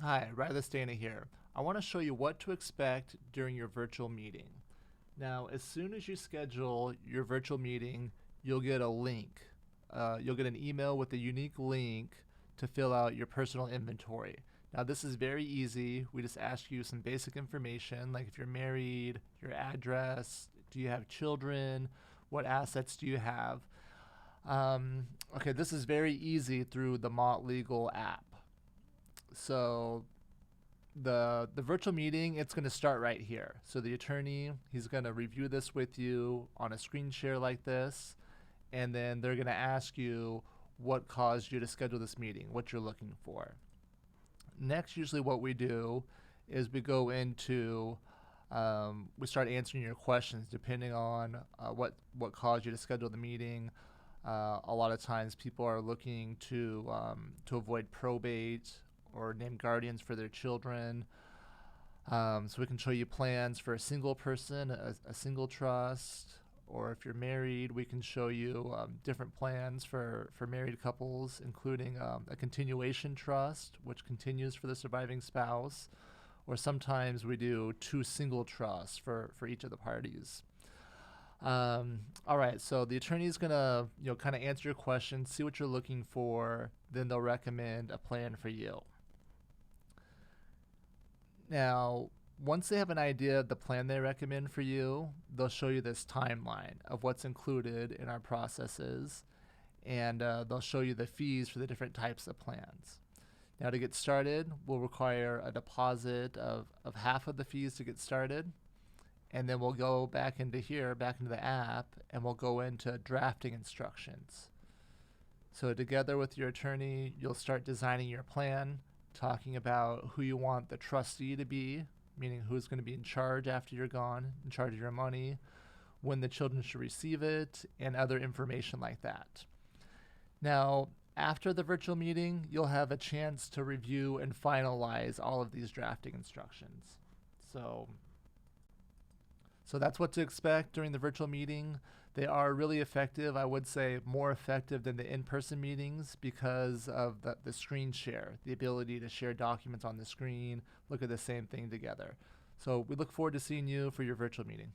Hi, Rilus Law here. I want to show you what to expect during your virtual meeting. Now, as soon as you schedule your virtual meeting, you'll get a link. You'll get an email with a unique link to fill out your personal inventory. Now, this is very easy. We just ask you some basic information, like if you're married, your address, do you have children, what assets do you have. Okay, this is very easy through the Maat Legal app. So the virtual meeting, it's going to start right here. So the attorney, he's going to review this with you on a screen share like this, and then they're going to ask you what caused you to schedule this meeting, what you're looking for. Next, usually what we do is we go into we start answering your questions depending on what caused you to schedule the meeting. A lot of times people are looking to avoid probate or name guardians for their children. So we can show you plans for a single person, a single trust, or if you're married, we can show you different plans for married couples, including a continuation trust, which continues for the surviving spouse, or sometimes we do two single trusts for each of the parties. All right, so the attorney is gonna kind of answer your questions, see what you're looking for, then they'll recommend a plan for you. Now, once they have an idea of the plan they recommend for you, they'll show you this timeline of what's included in our processes, and they'll show you the fees for the different types of plans. Now, to get started, we'll require a deposit of half of the fees to get started, and then we'll go back into the app, and we'll go into drafting instructions. So together with your attorney, you'll start designing your plan, talking about who you want the trustee to be, meaning who's going to be in charge after you're gone, in charge of your money, when the children should receive it, and other information like that. Now, after the virtual meeting, you'll have a chance to review and finalize all of these drafting instructions. So that's what to expect during the virtual meeting. They are really effective. I would say more effective than the in-person meetings because of the screen share, the ability to share documents on the screen, look at the same thing together. So we look forward to seeing you for your virtual meeting.